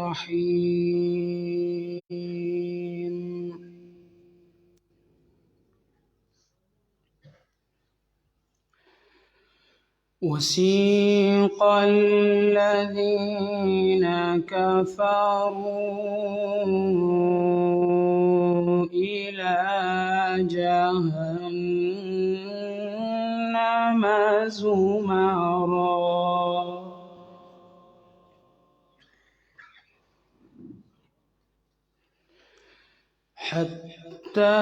الرحيم. وسيق الذين كفروا إلى جهنم زمرا حتى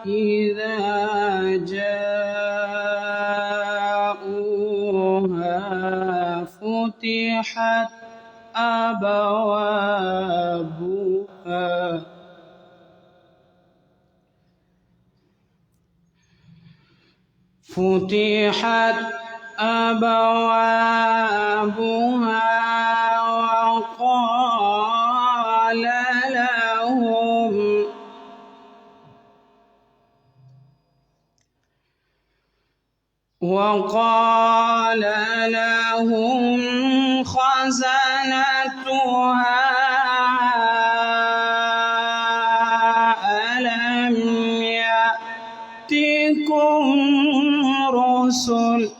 إذا جاءوها فتحت أبوابها وقال لهم خزنتها ألم يأتكم رسل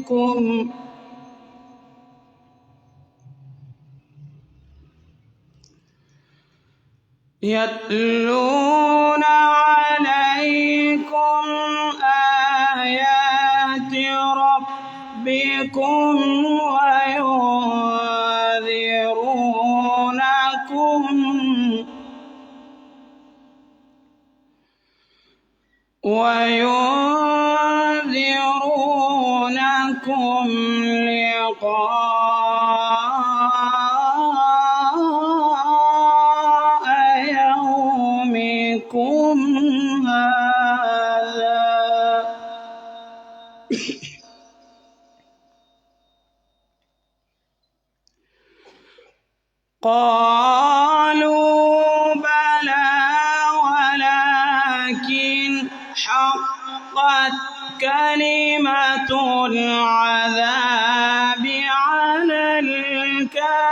منكم يتلون عليكم آيات ربكم وينذرونكم لقاء يومكم هذا قالوا بلى ولكن حقت كلمة العذاب على الكافرين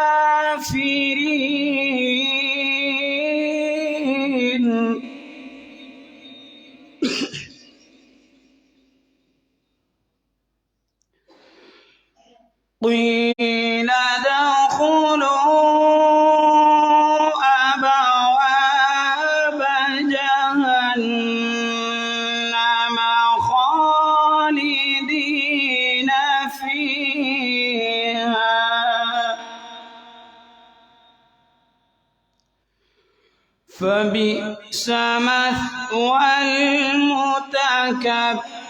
قيل ادخلوا أبواب جهنم خالدين فيها فبئس مثوى المتكبرين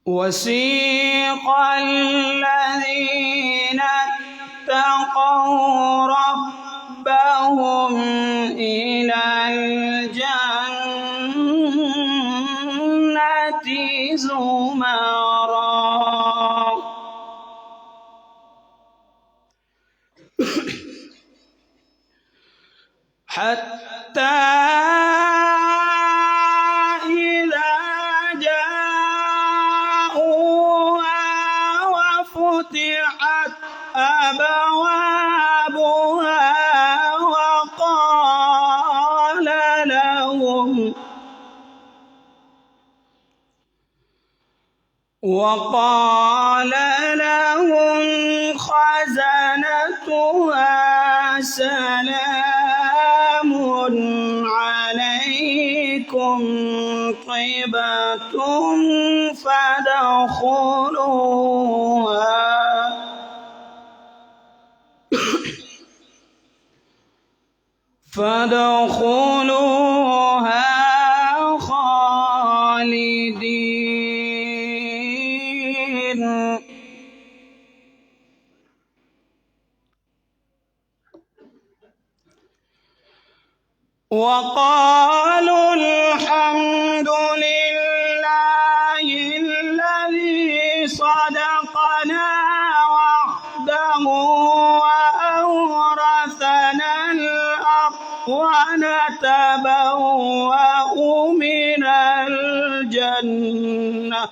وسيق الذين اتقوا ربهم إلى الجنة زمرا حتى إذا جاءوها وفتحت أبوابها وقال لهم خزنتها سلام عليكم طبتم فادخلوها خالدين وقالوا الحمد لله الذي صدقنا وعده وأورثنا الأرض ونتبوأ من الجنة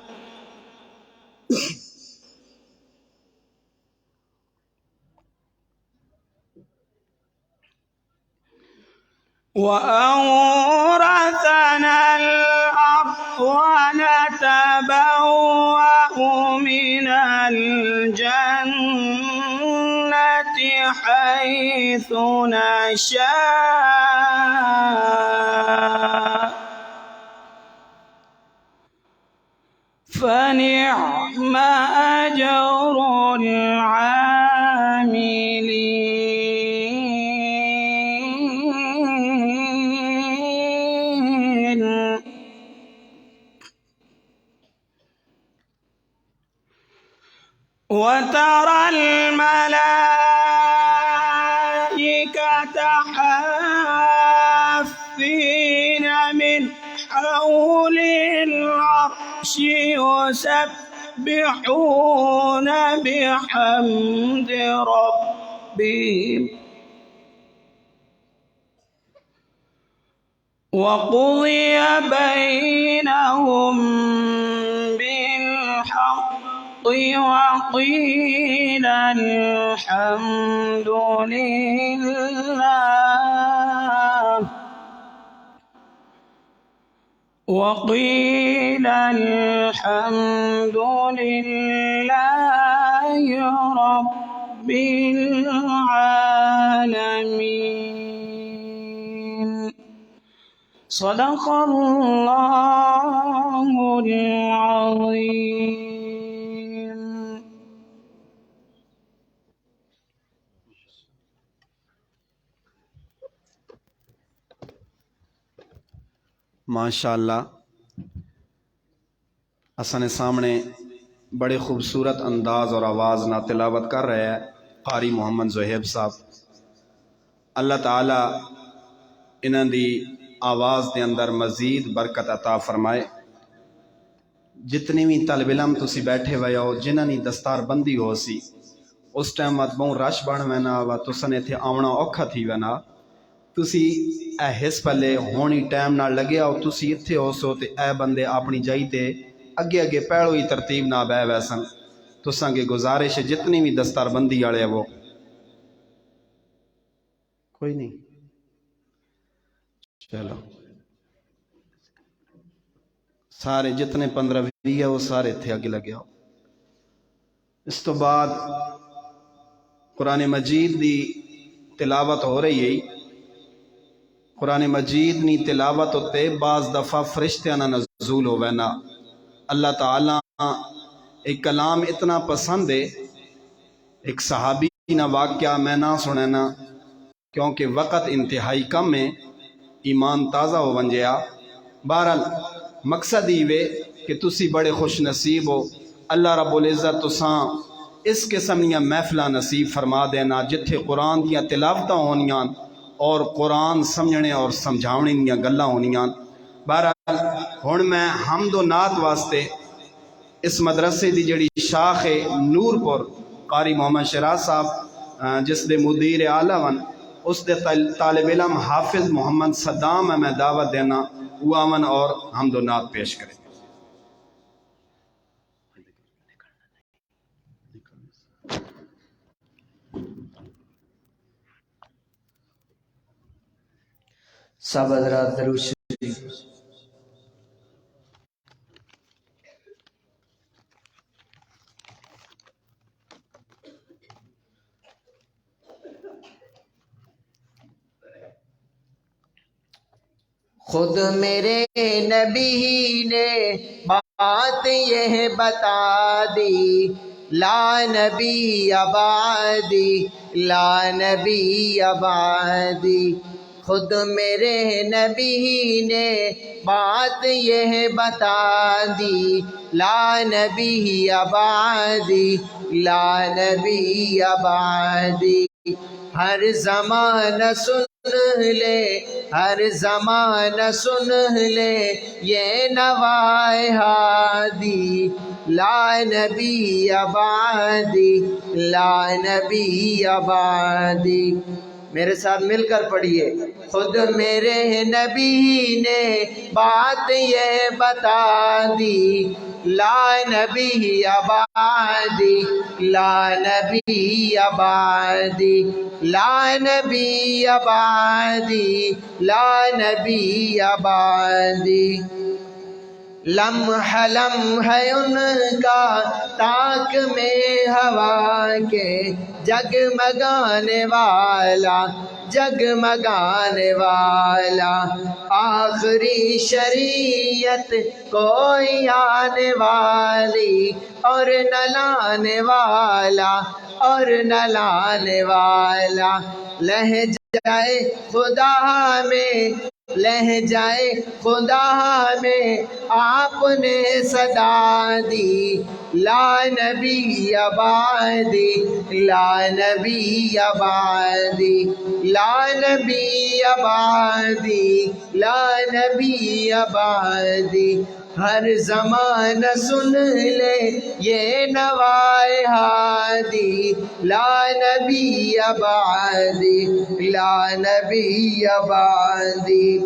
ونتبوأ من الجنة حيث نشاء فنعم أجر العاملين. وترى الملائكة حافين من حول العرش يسبحون بحمد ربهم وقضي بينهم بالحق وقيل الحمد لله رب العالمين. صدق الله العظيم. ماشاءاللہ اسانے سامنے بڑے خوبصورت انداز اور آواز نہ تلاوت کر رہے ہیں قاری محمد زہیب صاحب. اللہ تعالی انہاں دی آواز دے اندر مزید برکت عطا فرمائے. جتنی بھی طالب علم تسی بیٹھے ہوئے ہو جنہاں دی دستار بندی ہو سی اس ٹائم مت بہت رش بن وینا وا تساں ایتھے آونا اوکھا تھی وینا تسی اے حس پلے ہونی ٹائم نہ لگے آؤ تسی اتھے ہو سو تے اے بندے اپنی جائی تے اگے اگے پیڑو ہی ترتیب نہ بہ ویسن. تساں کے گزارش جتنی بھی دستار بندی والے وہ کوئی نہیں چلو سارے جتنے 15-20 ہے وہ سارے اتھے اگے لگے آؤ. اس تو بعد قرآن مجید دی تلاوت ہو رہی ہے. قرآن مجید نی تلاوت ہوتے بعض دفعہ فرشتیاں نزول ہو وینا. اللہ تعالیٰ ایک کلام اتنا پسند ہے. ایک صحابی نہ واقعہ میں نہ سنینا کیونکہ وقت انتہائی کم ہے ایمان تازہ ہو ونجیا. بہرحال مقصد ہی وے کہ تسی بڑے خوش نصیب ہو. اللہ رب العزت تساں اس قسم دیاں محفلاں نصیب فرما دینا جتھے قرآن دیاں تلاوتاں ہونیاں اور قرآن سمجھنے اور سمجھاونے دیاں گلاں ہونیاں. بہرحال ہن میں حمد و نعت واسطے اس مدرسے دی جڑی شاخ ہے نور پور قاری محمد شراز صاحب جس دے مدیر اعلیٰ ون اس دے طالب علم حافظ محمد صدام میں دعوت دینا وہ امن اور حمد و نعت پیش کریں. سب حضرات درود شریف. خود میرے نبی نے بات یہ بتا دی لا نبی آبادی لا نبی آبادی. خود میرے نبی نے بات یہ بتا دی لا نبی آبادی لا نبی آبادی. ہر زمانہ سن لے ہر زمانہ سن لے یہ نوائے ہادی لا نبی بعدی لا نبی بعدی میرے ساتھ مل کر پڑھیے خود میرے نبی نے بات یہ بتا دی لا نبی بعدی لا نبی بعدی لا نبی بعدی لا نبی بعدی لمحہ لمحہ ان کا تاک میں ہوا کے جگمگانے والا جگمگانے والا آخری شریعت کوئی آنے والی اور نہ لانے والا اور نہ لانے والا لہجائے خدا میں لہجائے خدا میں آپ نے صدا دی لا نبی بعدی لا نبی بعدی لا نبی بعدی لا نبی بعدی ہر زمانہ سن لے یہ نوائے ہادی لا نبی بعدی لا نبی بعدی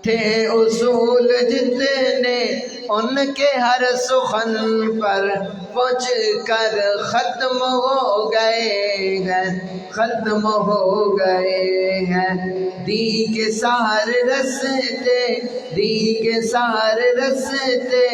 تھے اصول جتنے ان کے ہر سخن پر پہنچ کر ختم ہو گئے ہیں ختم ہو گئے ہیں دی کے سارے رستے دی کے سارے رستے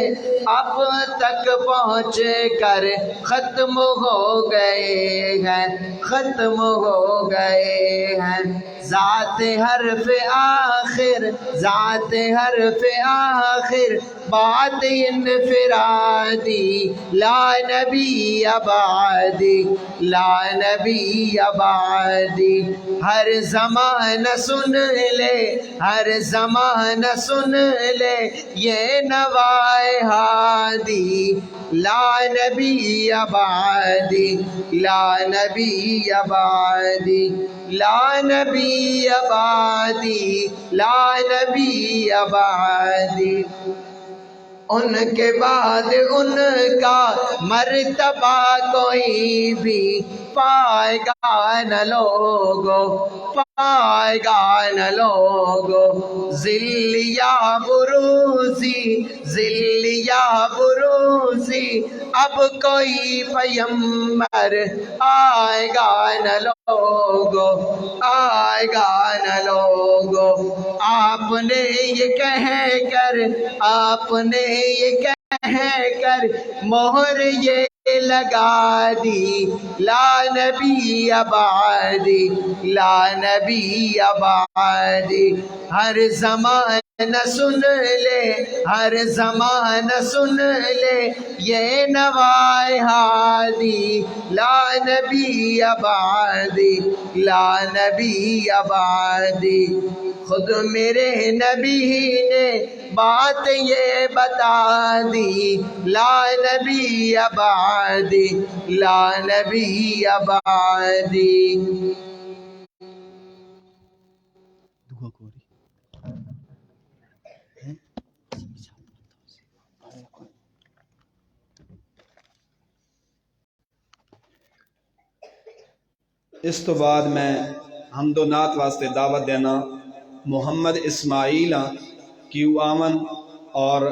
اب تک پہنچ کر ختم ہو گئے ہیں ختم ہو گئے ہیں ذات حرف آخر ذات حرف آخر بات انفرادی لا نبی بعدی لا نبی بعدی ہر زمانہ سن لے ہر زمانہ سن لے یہ نوائے ہادی لا نبی بعدی لا نبی بعدی لا نبی بعدی لا نبی بعدی ان کے بعد ان کا مرتبہ کوئی بھی پائے گا نہ لوگو پائے گا نہ لوگو ذل یا بروزی ذل یا بروزی اب کوئی پیمبر آئے گا نہ لوگو آئے گا نہ لوگو آپ نے یہ کہہ کر آپ نے یہ کہہ کر مہر یہ لگا دی لا نبی بعدی لا نبی بعدی ہر زمانہ سن لے ہر زمانہ سن لے یہ نوائے ہادی لا نبی بعدی لا نبی بعدی خود میرے نبی نے بات یہ بتا دی لا نبی بعدی لا نبی بعدی اس تو بعد میں حمد و نعت واسطے دعوت دینا محمد اسماعیل کیو آمن اور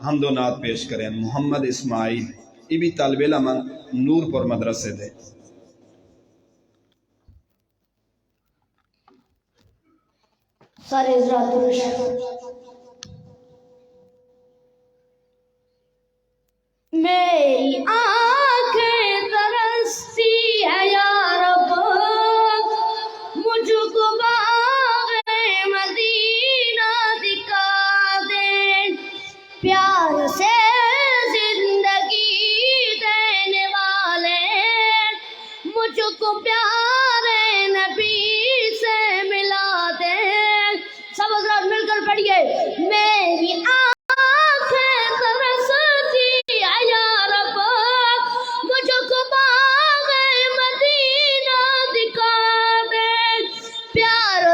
حمد و نعت پیش کریں محمد اسماعیل یہ بھی طالب علم نور پور مدرسے دے سارے میری آنکھیں ترستی ہے یا رب مجھ کو باغ مدینہ دکھا دے پیار سے زندگی دینے والے مجھ کو پیارے نبی سے ملا دے سب حضرات مل کر پڑھیے میری آنکھیں ترستی ہے یا رب مجھ کو باغ مدینہ دکھا دے پیار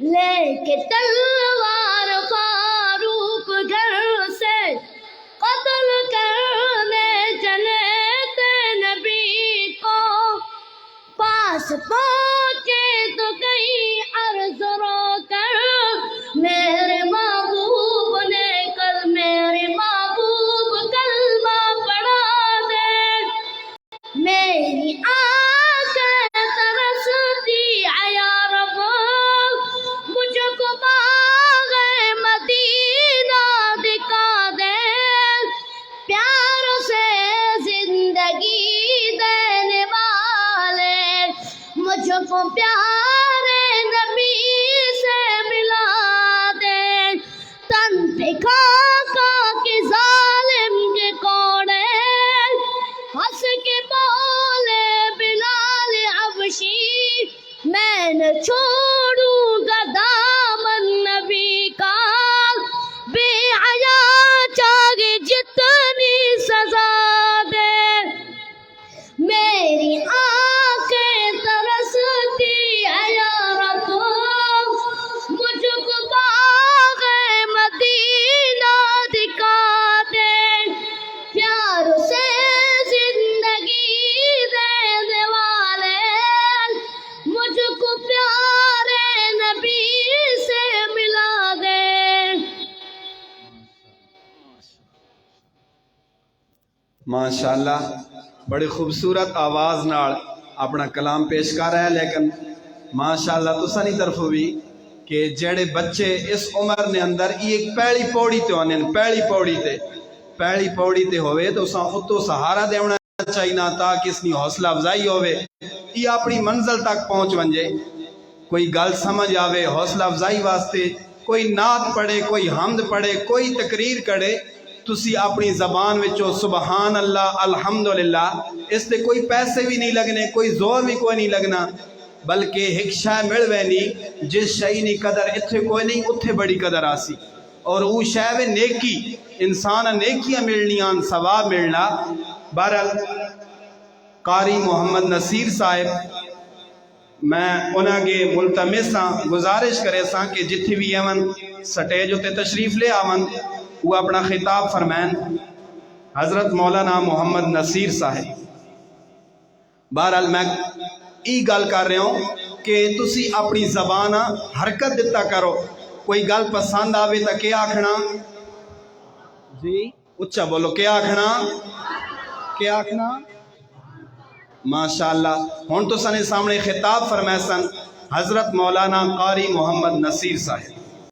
لے کے تلوار فاروق گھر سے قتل کرنے چلے تھے نبی کو، پاس پہنچے تو کہیں عرض رو کر میرے محبوب نے میرے محبوب کلمہ پڑھا دے، میری آنکھیں ترستی ہے یا رب، مجھ کو باغ مدینہ دکھا دے، پیار سے زندگی دینے والے مجھ کو پیارے نبی سے ملا دے، تن پہ کھا کے ظالم کے کوڑے ہنس کے بولے بلال حبشی، میں نہ چھوڑوں گا دامن نبی کا، بے حیا چاہے جتنی سزا دے، میری آنکھیں ترستی ہے یا رب، مجھ کو باغ مدینہ دکھا دے، پیار سے زندگی دینے والے مجھ کو پیارے نبی سے ملا دے۔ ماشاءاللہ بڑی خوبصورت آواز نال اپنا کلام پیش کر رہا ہے، لیکن ماشاءاللہ تساں دی طرف بھی کہ جڑے بچے اس عمر نے اندر ایک پہلی پوڑی تے آنے، پہلی پوڑی تے ہوئے تو اساں اتو سہارا دیونا چاہیے تاکہ اس کی حوصلہ افزائی ہوئے، یہ اپنی منزل تک پہنچ ونجے، کوئی گل سمجھ آوے حوصلہ افزائی واسطے، کوئی نعت پڑھے، کوئی حمد پڑھے، کوئی تقریر کرے، تسی اپنی زبان وچوں سبحان اللہ الحمدللہ، اس تے کوئی پیسے بھی نہیں لگنے، کوئی زور بھی کوئی نہیں لگنا، بلکہ ایک شے مل وینی جس شے نی قدر اتھے کوئی نہیں اتھے بڑی قدر آسی، اور وہ شے وے نیکی، انسان نیکیاں ملنیاں، ثواب ملنا۔ بہرحال قاری محمد نصیر صاحب میں انہاں کے ملتمس ہاں، گزارش کرے ساں کہ جتھے بھی آون سٹیج ہوتے تشریف لے آون، وہ اپنا خطاب فرمائن۔ حضرت مولانا محمد نصیر صاحب، بہرحال میں ای گل کر رہا ہوں کہ تسی اپنی زبان حرکت دیتا کرو، کوئی گل پسند آوے تا کیا آکھنا جی، اچھا بولو، کیا آکھنا، کیا آکھنا، ماشاءاللہ۔ ہون تو سنے سامنے خطاب فرمائے سن حضرت مولانا قاری محمد نصیر صاحب۔